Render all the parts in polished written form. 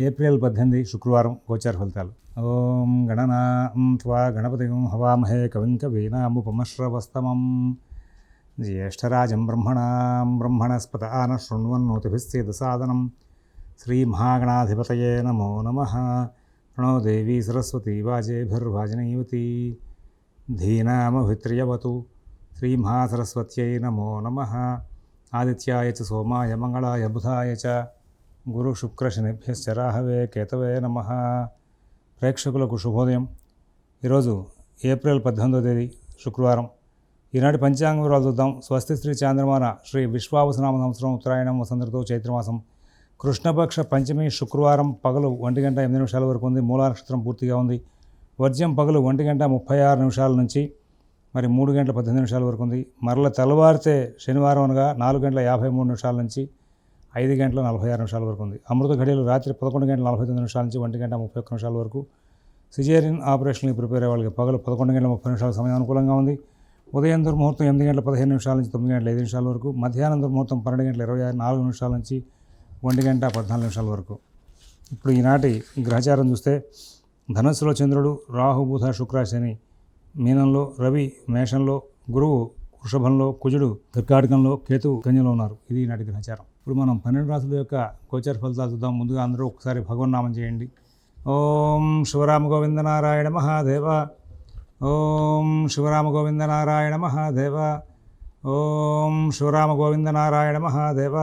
April 18 శుక్రవారం గోచార ఫలితాలు. ఓం గణనాం త్వా గణపతిం హవామహే కవిం కవీనాముపమశ్రవస్తమం జ్యేష్ఠరాజం బ్రహ్మణస్పత ఆన శృణ్వన్నోతిభిస్సేదసాదనం శ్రీమహాగణాధిపతయే నమో నమః. ప్రణో దేవీ సరస్వతీ వాజేభిర్వాజనీవతి ధీనామభిత్రియవతు. శ్రీమహాసరస్వత్యై నమో నమః. ఆదిత్యాయ చ సోమాయ మంగళాయ బుధాయ చ గురు శుక్ర శనిభ్యశ్చ రాహవే కేతవే నమః. ప్రేక్షకులకు శుభోదయం. ఈరోజు ఏప్రిల్ 18వ తేదీ శుక్రవారం. ఈనాటి పంచాంగ వివరాలు చూద్దాం. స్వస్తి శ్రీ చాంద్రమాన శ్రీ విశ్వావసనామ సంవత్సరం ఉత్తరాయణం వసంతతో చైత్రమాసం కృష్ణపక్ష పంచమి శుక్రవారం పగలు 1:08 వరకు ఉంది. మూలా నక్షత్రం పూర్తిగా ఉంది. వర్జ్యం పగలు 1:36 నుంచి మరి 3:18 వరకు ఉంది. మరల తెల్లవారితే శనివారం అనగా 4:53 నుంచి 5:46 వరకు ఉంది. అమృత ఘడియలు రాత్రి 11:49 నుంచి 1:31 వరకు. సిజేరియన్ ఆపరేషన్కి ప్రిపేర్ అయ్యే వాళ్ళకి పగలు 11:30 సమయం అనుకూలంగా ఉంది. ఉదయం దుర్ముహూర్తం 8:15 నుంచి 9:05 వరకు. మధ్యాహ్నం దుర్ముహూర్తం 12:24 నుంచి 1:14 వరకు. ఇప్పుడు ఈనాటి గ్రహచారం చూస్తే ధనస్సులో చంద్రుడు, రాహు బుధ శుక్ర శని మీనంలో, రవి మేషంలో, గురువు వృషభంలో, కుజుడు కర్కాటకంలో, కేతు కన్యలో ఉన్నారు. ఇది ఈనాటి గ్రహచారం. ఇప్పుడు మనం 12 రాశుల యొక్క గోచర ఫలితాలు చూద్దాం. ముందుగా అందరూ ఒకసారి భగవన్నామం చేయండి. ఓం శివరామ గోవింద నారాయణ మహాదేవ. ఓం శివరామ గోవింద నారాయణ మహాదేవ. ఓం శివరామ గోవింద నారాయణ మహాదేవ.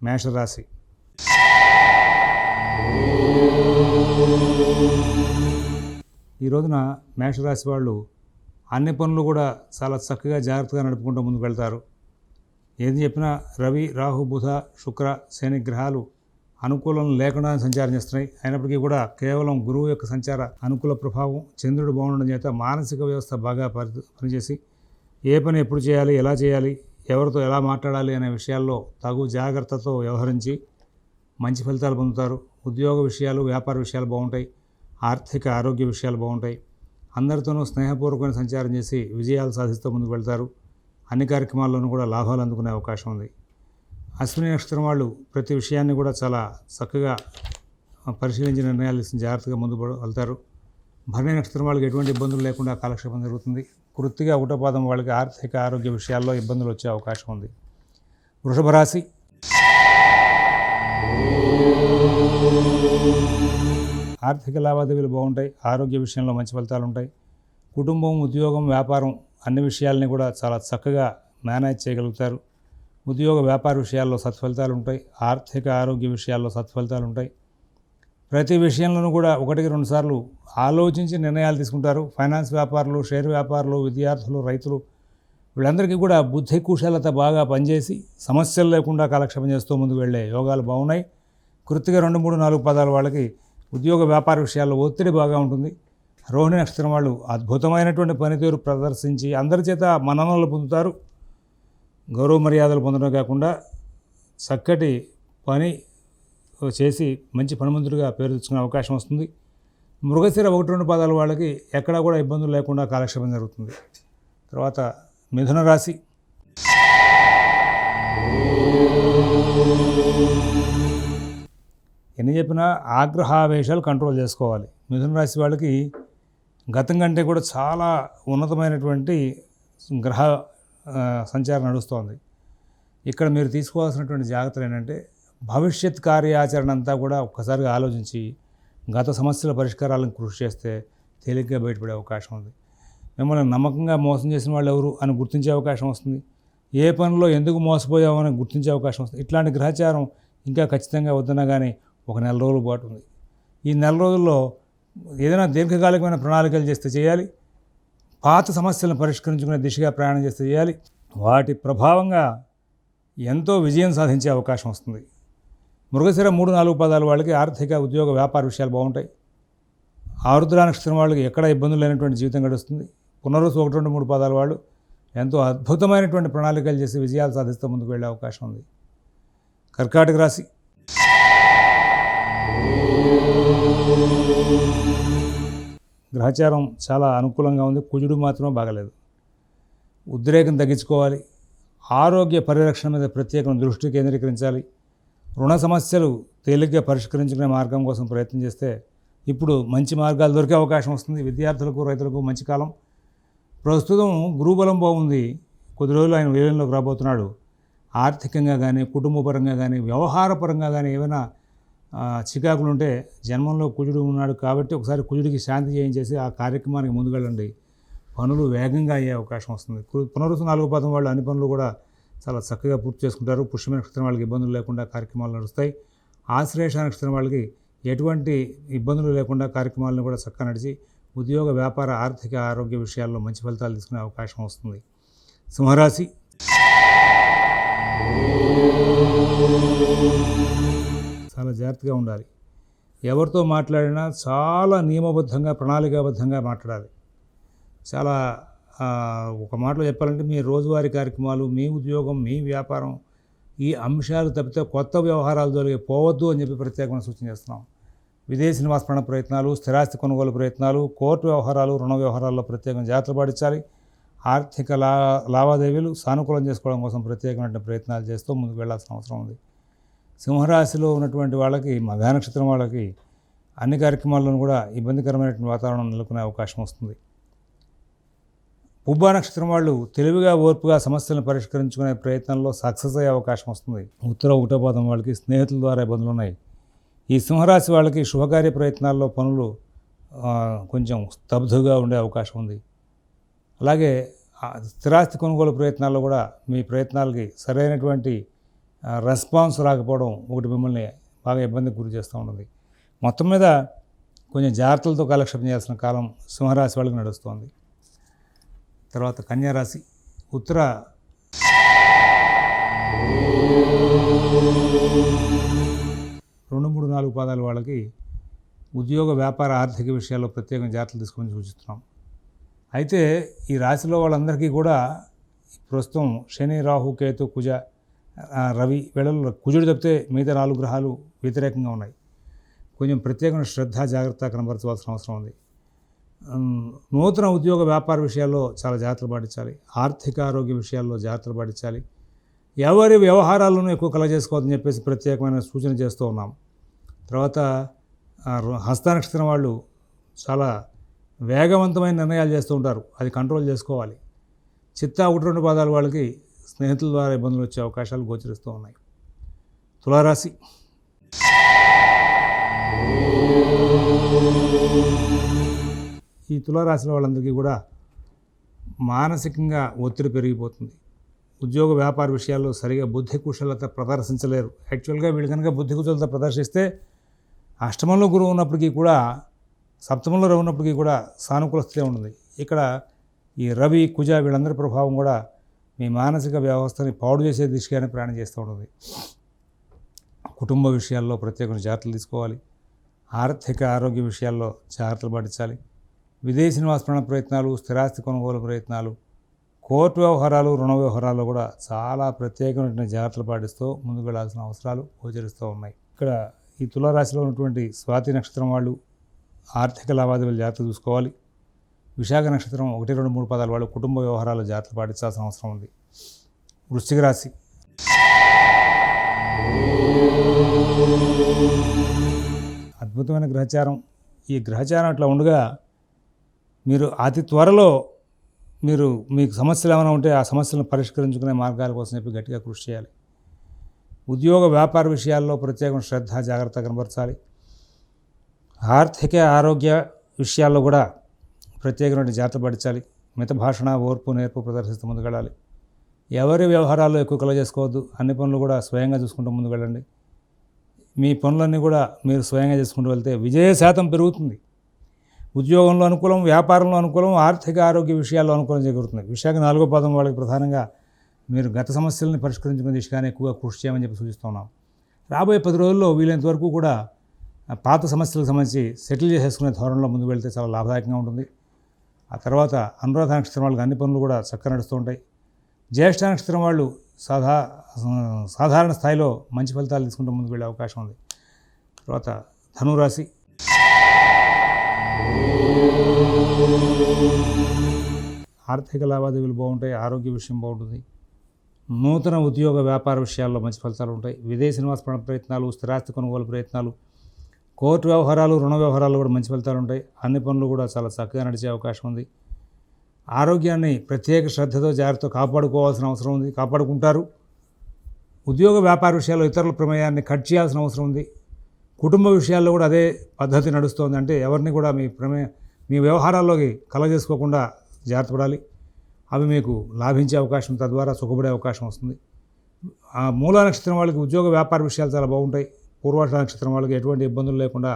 మేషరాశి. ఈ రోజున మేషరాశి వాళ్ళు అన్ని పనులు కూడా చాలా చక్కగా జాగ్రత్తగా నడుపుకుంటూ ముందుకు వెళ్తారు. ఏది చెప్పినా రవి, రాహు, బుధ, శుక్ర, శని గ్రహాలు అనుకూలం లేకుండా సంచారం చేస్తున్నాయి. అయినప్పటికీ కూడా కేవలం గురువు యొక్క సంచార అనుకూల ప్రభావం, చంద్రుడు బాగుండడం చేత మానసిక వ్యవస్థ బాగా పనిచేసి ఏ పని ఎప్పుడు చేయాలి, ఎలా చేయాలి, ఎవరితో ఎలా మాట్లాడాలి అనే విషయాల్లో తగు జాగ్రత్తతో వ్యవహరించి మంచి ఫలితాలు పొందుతారు. ఉద్యోగ విషయాలు, వ్యాపార విషయాలు బాగుంటాయి. ఆర్థిక ఆరోగ్య విషయాలు బాగుంటాయి. అందరితోనూ స్నేహపూర్వకమైన సంచారం చేసి విజయాలు సాధిస్తూ ముందుకు వెళ్తారు. అన్ని కార్యక్రమాల్లోనూ కూడా లాభాలు అందుకునే అవకాశం ఉంది. అశ్విని నక్షత్రం వాళ్ళు ప్రతి విషయాన్ని కూడా చాలా చక్కగా పరిశీలించి నిర్ణయాలు తీసుకుని జాగ్రత్తగా ముందుకు వెళ్తారు. భరణి నక్షత్రం వాళ్ళకి ఎటువంటి ఇబ్బందులు లేకుండా కాలక్షేపం జరుగుతుంది. కృత్తిగా ఒకటో పాదం వాళ్ళకి ఆర్థిక ఆరోగ్య విషయాల్లో ఇబ్బందులు వచ్చే అవకాశం ఉంది. వృషభ రాశి. ఆర్థిక లావాదేవీలు బాగుంటాయి. ఆరోగ్య విషయంలో మంచి ఫలితాలు ఉంటాయి. కుటుంబం, ఉద్యోగం, వ్యాపారం అన్ని విషయాల్ని కూడా చాలా చక్కగా మేనేజ్ చేయగలుగుతారు. ఉద్యోగ వ్యాపార విషయాల్లో సత్ఫలితాలు ఉంటాయి. ఆర్థిక ఆరోగ్య విషయాల్లో సత్ఫలితాలు ఉంటాయి. ప్రతి విషయంలోనూ కూడా 1-2 సార్లు ఆలోచించి నిర్ణయాలు తీసుకుంటారు. ఫైనాన్స్ వ్యాపారులు, షేర్ వ్యాపారులు, విద్యార్థులు, రైతులు వీళ్ళందరికీ కూడా బుద్ధి కుశలత బాగా పనిచేసి సమస్యలు లేకుండా కాలక్షేపం చేస్తూ ముందుకు వెళ్ళే యోగాలు బాగున్నాయి. కృత్తిగా 2, 3, 4 పదాల వాళ్ళకి ఉద్యోగ వ్యాపార విషయాల్లో ఒత్తిడి బాగా ఉంటుంది. రోహిణి నక్షత్రం వాళ్ళు అద్భుతమైనటువంటి పనితీరు ప్రదర్శించి అందరి చేత మన్ననలు పొందుతారు. గౌరవ మర్యాదలు పొందడం కాకుండా చక్కటి పని చేసి మంచి పనిమంతుడిగా పేరు తెచ్చుకునే అవకాశం వస్తుంది. మృగశిర 1-2 పదాల వాళ్ళకి ఎక్కడా కూడా ఇబ్బందులు లేకుండా కాలక్షేపం జరుగుతుంది. తర్వాత మిథున రాశి. ఎన్ని చెప్పినా ఆగ్రహావేశాలు కంట్రోల్ చేసుకోవాలి. మిథున రాశి వాళ్ళకి గతం కంటే కూడా చాలా ఉన్నతమైనటువంటి గ్రహ సంచారం నడుస్తోంది. ఇక్కడ మీరు తీసుకోవాల్సినటువంటి జాగ్రత్తలు ఏంటంటే భవిష్యత్ కార్యాచరణ అంతా కూడా ఒక్కసారిగా ఆలోచించి గత సమస్యల పరిష్కారాలను కృషి చేస్తే తేలిగ్గా బయటపడే అవకాశం ఉంది. మిమ్మల్ని నమ్మకంగా మోసం చేసిన వాళ్ళు ఎవరు అని గుర్తించే అవకాశం వస్తుంది. ఏ పనిలో ఎందుకు మోసపోయామని గుర్తించే అవకాశం వస్తుంది. ఇట్లాంటి గ్రహచారం ఇంకా ఖచ్చితంగా వద్దన్నా కానీ 1 నెల రోజుల పాటు ఉంది. ఈ నెల రోజుల్లో ఏదైనా దీర్ఘకాలికమైన ప్రణాళికలు చేస్తే చేయాలి. పాత సమస్యలను పరిష్కరించుకునే దిశగా ప్రయాణం చేస్తే చేయాలి. వాటి ప్రభావంగా ఎంతో విజయం సాధించే అవకాశం వస్తుంది. మృగశిర 3-4 పదాల వాళ్ళకి ఆర్థిక, ఉద్యోగ, వ్యాపార విషయాలు బాగుంటాయి. ఆరుద్ర నక్షత్రం వాళ్ళకి ఎక్కడ ఇబ్బందులు లేనటువంటి జీవితం గడుస్తుంది. పునరుసు 1-2-3 పదాల వాళ్ళు ఎంతో అద్భుతమైనటువంటి ప్రణాళికలు చేసి విజయాలు సాధిస్తూ ముందుకు వెళ్ళే అవకాశం ఉంది. కర్కాటక రాశి. గ్రహచారం చాలా అనుకూలంగా ఉంది. కుజుడు మాత్రమే బాగలేదు. ఉద్రేకం తగ్గించుకోవాలి. ఆరోగ్య పరిరక్షణ మీద ప్రత్యేక దృష్టి కేంద్రీకరించాలి. రుణ సమస్యలు తేలిగ్గా పరిష్కరించుకునే మార్గం కోసం ప్రయత్నం చేస్తే ఇప్పుడు మంచి మార్గాలు దొరికే అవకాశం వస్తుంది. విద్యార్థులకు, రైతులకు మంచి కాలం. ప్రస్తుతం గురుబలం బాగుంది. కొద్ది రోజులు ఆయన వ్యయంలోకి రాబోతున్నాడు. ఆర్థికంగా కానీ, కుటుంబపరంగా కానీ, వ్యవహారపరంగా కానీ ఏమైనా చికాకులు ఉంటే జన్మంలో కుజుడు ఉన్నాడు కాబట్టి ఒకసారి కుజుడికి శాంతి చేయించేసి ఆ కార్యక్రమానికి ముందుకెళ్ళండి. పనులు వేగంగా అయ్యే అవకాశం వస్తుంది. పునరుసు 4వ పాదం వాళ్ళు అన్ని పనులు కూడా చాలా చక్కగా పూర్తి చేసుకుంటారు. పుష్యమి నక్షత్రం వాళ్ళకి ఇబ్బందులు లేకుండా కార్యక్రమాలు నడుస్తాయి. ఆశ్లేష నక్షత్రం వాళ్ళకి ఎటువంటి ఇబ్బందులు లేకుండా కార్యక్రమాలను కూడా చక్కగా నడిచి ఉద్యోగ, వ్యాపార, ఆర్థిక, ఆరోగ్య విషయాల్లో మంచి ఫలితాలు తీసుకునే అవకాశం వస్తుంది. సింహరాశి చాలా జాగ్రత్తగా ఉండాలి. ఎవరితో మాట్లాడినా చాలా నియమబద్ధంగా, ప్రణాళికాబద్ధంగా మాట్లాడాలి. చాలా ఒక మాటలో చెప్పాలంటే మీ రోజువారీ కార్యక్రమాలు, మీ ఉద్యోగం, మీ వ్యాపారం, ఈ అంశాలు తప్పితే కొత్త వ్యవహారాలు జోలికి పోవద్దు అని చెప్పి ప్రత్యేకమైన సూచన చేస్తున్నాం. విదేశీ నివాసపరణ ప్రయత్నాలు, స్థిరాస్తి కొనుగోలు ప్రయత్నాలు, కోర్టు వ్యవహారాలు, రుణ వ్యవహారాల్లో ప్రత్యేకంగా జాగ్రత్తలు పాటించాలి. ఆర్థిక లావాదేవీలు సానుకూలం చేసుకోవడం కోసం ప్రత్యేకమైన ప్రయత్నాలు చేస్తూ ముందుకు వెళ్లాల్సిన అవసరం ఉంది. సింహరాశిలో ఉన్నటువంటి వాళ్ళకి, మఘా నక్షత్రం వాళ్ళకి అన్ని కార్యక్రమాల్లోనూ కూడా ఇబ్బందికరమైనటువంటి వాతావరణం నెలకొనే అవకాశం వస్తుంది. పుబ్బా నక్షత్రం వాళ్ళు తెలివిగా, ఓర్పుగా సమస్యలను పరిష్కరించుకునే ప్రయత్నంలో సక్సెస్ అయ్యే అవకాశం వస్తుంది. ఉత్తర 1వ పాదం వాళ్ళకి స్నేహితుల ద్వారా ఇబ్బందులు ఉన్నాయి. ఈ సింహరాశి వాళ్ళకి శుభకార్య ప్రయత్నాల్లో పనులు కొంచెం స్తబ్దుగా ఉండే అవకాశం ఉంది. అలాగే స్థిరాస్తి కొనుగోలు ప్రయత్నాల్లో కూడా మీ ప్రయత్నాలకి సరైనటువంటి రెస్పాన్స్ రాకపోవడం ఒకటి మిమ్మల్ని బాగా ఇబ్బందికి గురి చేస్తూ ఉంటుంది. మొత్తం మీద కొంచెం జాగ్రత్తలతో కాలక్షేపం చేయాల్సిన కాలం సింహరాశి వాళ్ళకి నడుస్తుంది. తర్వాత కన్యారాశి ఉత్తర 2, 3, 4 పాదాల వాళ్ళకి ఉద్యోగ, వ్యాపార, ఆర్థిక విషయాల్లో ప్రత్యేకంగా జాగ్రత్తలు తీసుకోమని సూచిస్తున్నాం. అయితే ఈ రాశిలో వాళ్ళందరికీ కూడా ప్రస్తుతం శని, రాహు, కేతు, కుజ, రవి వేళల్లో కుజుడు తప్పితే మిగతా 4 గ్రహాలు వ్యతిరేకంగా ఉన్నాయి. కొంచెం ప్రత్యేకమైన శ్రద్ధ, జాగ్రత్త కనబరచవలసిన అవసరం ఉంది. నూతన ఉద్యోగ, వ్యాపార విషయాల్లో చాలా జాగ్రత్తలు పాటించాలి. ఆర్థిక, ఆరోగ్య విషయాల్లో జాగ్రత్తలు పాటించాలి. ఎవరి వ్యవహారాలను ఎక్కువ కలగజేసుకోవద్దని చెప్పేసి ప్రత్యేకమైన సూచన చేస్తూ ఉన్నాం. తర్వాత హస్త నక్షత్రం వాళ్ళు చాలా వేగవంతమైన నిర్ణయాలు చేస్తూ ఉంటారు, అది కంట్రోల్ చేసుకోవాలి. చిత్తా 1, 2 పాదాల వాళ్ళకి స్నేహితుల ద్వారా ఇబ్బందులు వచ్చే అవకాశాలు గోచరిస్తూ ఉన్నాయి. తులారాశి ఈ తులారాశిలో వాళ్ళందరికీ కూడా మానసికంగా ఒత్తిడి పెరిగిపోతుంది. ఉద్యోగ, వ్యాపార విషయాల్లో సరిగా బుద్ధి కుశలత ప్రదర్శించలేరు. యాక్చువల్గా వీళ్ళు కనుక బుద్ధి కుశలత ప్రదర్శిస్తే అష్టమంలో గురువు ఉన్నప్పటికీ కూడా, సప్తమంలో ఉన్నప్పటికీ కూడా సానుకూల స్థితి ఉంటుంది. ఇక్కడ ఈ రవి, కుజ వీళ్ళందరి ప్రభావం కూడా మీ మానసిక వ్యవస్థని పాడు చేసే దిశగానే ప్రయాణం చేస్తూ ఉంటుంది. కుటుంబ విషయాల్లో ప్రత్యేకమైన జాగ్రత్తలు తీసుకోవాలి. ఆర్థిక, ఆరోగ్య విషయాల్లో జాగ్రత్తలు పాటించాలి. విదేశీ నివాసపరణ ప్రయత్నాలు, స్థిరాస్తి కొనుగోలు ప్రయత్నాలు, కోర్టు వ్యవహారాలు, రుణ వ్యవహారాల్లో కూడా చాలా ప్రత్యేకమైన జాగ్రత్తలు పాటిస్తూ ముందుకు వెళ్లాల్సిన అవసరాలు గోచరిస్తూ ఉన్నాయి. ఇక్కడ ఈ తులారాశిలో ఉన్నటువంటి స్వాతి నక్షత్రం వాళ్ళు ఆర్థిక లావాదేవీలు జాగ్రత్త చూసుకోవాలి. విశాఖ నక్షత్రం 1, 2, 3 పాదాల వాళ్ళు కుటుంబ వ్యవహారాలు జాగ్రత్తలు పాటించాల్సిన అవసరం ఉంది. వృశ్చిక రాశి అద్భుతమైన గ్రహచారం. ఈ గ్రహచారం అట్లా ఉండగా మీరు అతి త్వరలో మీకు సమస్యలు ఏమైనా ఉంటే ఆ సమస్యలను పరిష్కరించుకునే మార్గాల కోసం చెప్పి గట్టిగా కృషి చేయాలి. ఉద్యోగ, వ్యాపార విషయాల్లో ప్రత్యేకమైన శ్రద్ధ, జాగ్రత్త కనబరచాలి. ఆర్థిక, ఆరోగ్య విషయాల్లో కూడా ప్రత్యేకమైన జాగ్రత్త పడించాలి. మిత భాషణ, ఓర్పు, నేర్పు ప్రదర్శిస్తూ ముందుకెళ్ళాలి. ఎవరి వ్యవహారాల్లో ఎక్కువ కలగజేసుకోవద్దు. అన్ని పనులు కూడా స్వయంగా చూసుకుంటూ ముందుకు వెళ్ళండి. మీ పనులన్నీ కూడా మీరు స్వయంగా చేసుకుంటూ వెళ్తే విజయ శాతం పెరుగుతుంది. ఉద్యోగంలో అనుకూలం, వ్యాపారంలో అనుకూలం, ఆర్థిక, ఆరోగ్య విషయాల్లో అనుకూలం చేకూరుతుంది. విశాఖ 4వ పాదం వాళ్ళకి ప్రధానంగా మీరు గత సమస్యలను పరిష్కరించుకునే దిశగానే ఎక్కువగా కృషి చేయమని చెప్పి సూచిస్తున్నాం. రాబోయే 10 రోజుల్లో వీలైనంత వరకు కూడా పాత సమస్యలకు సంబంధించి సెటిల్ చేసేసుకునే ధోరణిలో ముందుకు వెళ్తే చాలా లాభదాయకంగా ఉంటుంది. ఆ తర్వాత అనురాధ నక్షత్రం వాళ్ళకి అన్ని పనులు కూడా చక్కగా నడుస్తూ ఉంటాయి. జ్యేష్ఠ నక్షత్రం వాళ్ళు సాధారణ స్థాయిలో మంచి ఫలితాలు తీసుకుంటూ ముందుకు వెళ్ళే అవకాశం ఉంది. తర్వాత ధనురాశి ఆర్థిక లావాదేవీలు బాగుంటాయి. ఆరోగ్య విషయం బాగుంటుంది. నూతన ఉద్యోగ వ్యాపార విషయాల్లో మంచి ఫలితాలు ఉంటాయి. విదేశీ నివాస ప్రయత్నాలు, స్థిరాస్తి కొనుగోలు ప్రయత్నాలు, కోర్టు వ్యవహారాలు, రుణ వ్యవహారాలు కూడా మంచి ఫలితాలు ఉంటాయి. అన్ని పనులు కూడా చాలా చక్కగా నడిచే అవకాశం ఉంది. ఆరోగ్యాన్ని ప్రత్యేక శ్రద్ధతో జాగ్రత్తతో కాపాడుకోవాల్సిన అవసరం ఉంది, కాపాడుకుంటారు. ఉద్యోగ వ్యాపార విషయాల్లో ఇతరుల ప్రమేయాన్ని కట్ చేయాల్సిన అవసరం ఉంది. కుటుంబ విషయాల్లో కూడా అదే పద్ధతి నడుస్తోంది. అంటే ఎవరిని కూడా మీ వ్యవహారాల్లోకి కలగజేసుకోకుండా జాగ్రత్త పడాలి. అవి మీకు లాభించే అవకాశం, తద్వారా సుఖపడే అవకాశం వస్తుంది. ఆ మూలా నక్షత్రం వాళ్ళకి ఉద్యోగ వ్యాపార విషయాలు చాలా బాగుంటాయి. పూర్వాషాఢ నక్షత్రం వాళ్ళకి ఎటువంటి ఇబ్బందులు లేకుండా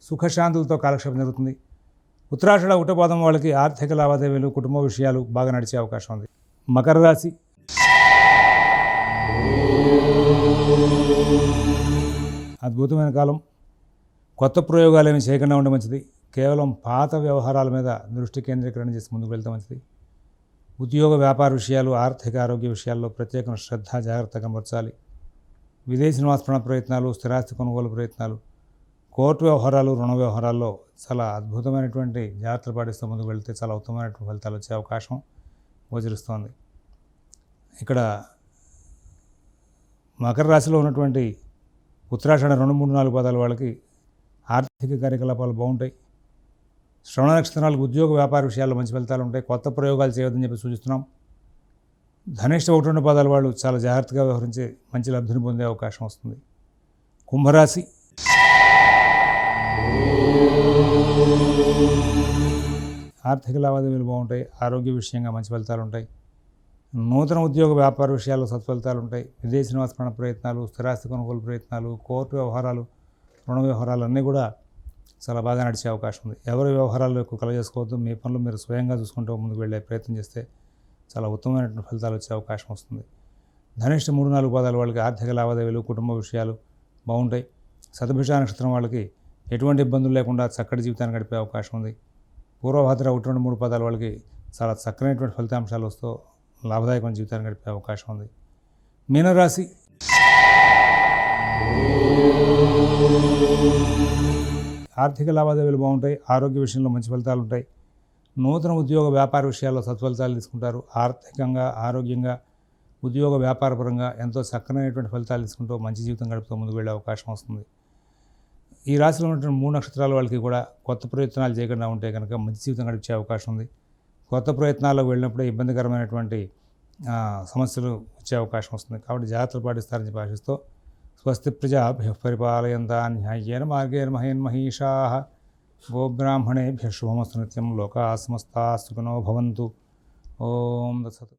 సుఖశాంతులతో కాలక్షేపం జరుగుతుంది. ఉత్తరాషాఢ ఉట్టపాదం వాళ్ళకి ఆర్థిక లావాదేవీలు, కుటుంబ విషయాలు బాగా నడిచే అవకాశం ఉంది. మకర రాశి అద్భుతమైన కాలం. కొత్త ప్రయోగాలు ఏమి చేయకుండా ఉండే మంచిది. కేవలం పాత వ్యవహారాల మీద దృష్టి కేంద్రీకరణ చేసి ముందుకు వెళ్తే మంచిది. ఉద్యోగ వ్యాపార విషయాలు, ఆర్థిక ఆరోగ్య విషయాల్లో ప్రత్యేక శ్రద్ధ జాగ్రత్తగా కనబరచాలి. విదేశీ నివాస ప్రయత్నాలు, స్థిరాస్తి కొనుగోలు ప్రయత్నాలు, కోర్టు వ్యవహారాలు, రుణ వ్యవహారాల్లో చాలా అద్భుతమైనటువంటి జాగ్రత్తలు పాటిస్తూ ముందుకు వెళ్తే చాలా ఉత్తమమైనటువంటి ఫలితాలు వచ్చే అవకాశం గోచరిస్తోంది. ఇక్కడ మకర రాశిలో ఉన్నటువంటి ఉత్తరాషాఢ 2, 3, 4 పాదాల వాళ్ళకి ఆర్థిక కార్యకలాపాలు బాగుంటాయి. శ్రవణ నక్షత్రాలకు ఉద్యోగ వ్యాపార విషయాల్లో మంచి ఫలితాలు ఉంటాయి. కొత్త ప్రయోగాలు చేయవద్దని చెప్పి సూచిస్తున్నాం. ధనిష్ట 1, 2 పాదాల వాళ్ళు చాలా జాగ్రత్తగా వ్యవహరించి మంచి లబ్ధిని పొందే అవకాశం వస్తుంది. కుంభరాశి ఆర్థిక లావాదేవీలు బాగుంటాయి. ఆరోగ్య విషయంగా మంచి ఫలితాలు ఉంటాయి. నూతన ఉద్యోగ వ్యాపార విషయాల్లో సత్ఫలితాలు ఉంటాయి. విదేశీ నివాస ప్రయత్నాలు, స్థిరాస్తి కొనుగోలు ప్రయత్నాలు, కోర్టు వ్యవహారాలు, రుణ వ్యవహారాలు అన్నీ కూడా చాలా బాగా నడిచే అవకాశం ఉంది. ఎవరి వ్యవహారాలు ఎక్కువ కలగజేసుకోవద్దు. మీ పనులు మీరు స్వయంగా చూసుకుంటూ ముందుకు వెళ్ళే ప్రయత్నం చేస్తే చాలా ఉత్తమమైనటువంటి ఫలితాలు వచ్చే అవకాశం వస్తుంది. ధనిష్ట 3, 4 పాదాల వాళ్ళకి ఆర్థిక లావాదేవీలు, కుటుంబ విషయాలు బాగుంటాయి. శతభిష నక్షత్రం వాళ్ళకి ఎటువంటి ఇబ్బందులు లేకుండా చక్కటి జీవితాన్ని గడిపే అవకాశం ఉంది. పూర్వభాద్ర 1, 2, 3 పాదాల వాళ్ళకి చాలా చక్కనైనటువంటి ఫలితాంశాలు వస్తూ లాభదాయకమైన జీవితాన్ని గడిపే అవకాశం ఉంది. మీనరాశి ఆర్థిక లావాదేవీలు బాగుంటాయి. ఆరోగ్య విషయంలో మంచి ఫలితాలు ఉంటాయి. నూతన ఉద్యోగ వ్యాపార విషయాల్లో సత్ఫలితాలు తీసుకుంటారు. ఆర్థికంగా, ఆరోగ్యంగా, ఉద్యోగ వ్యాపారపరంగా ఎంతో చక్కనైనటువంటి ఫలితాలు తీసుకుంటూ మంచి జీవితం గడుపుతూ ముందుకు వెళ్ళే అవకాశం వస్తుంది. ఈ రాశిలో ఉన్నటువంటి 3 నక్షత్రాల వాళ్ళకి కూడా కొత్త ప్రయత్నాలు చేయకుండా ఉంటే కనుక మంచి జీవితం గడిపే అవకాశం ఉంది. కొత్త ప్రయత్నాలకు వెళ్ళినప్పుడే ఇబ్బందికరమైనటువంటి సమస్యలు వచ్చే అవకాశం వస్తుంది. కాబట్టి జాగ్రత్తలు పాటిస్తారని చెప్పి ఆశిస్తూ స్వస్తి ప్రజాభ్యః పరిపాలయంతాం న్యాయేన మార్గేణ మహీన్మహీషాః గోబ్రాహ్మణేభ్యః శుభమస్తు నిత్యం. లోకాః సమస్తాః సుఖినో భవంతు. ఓం తత్సత్.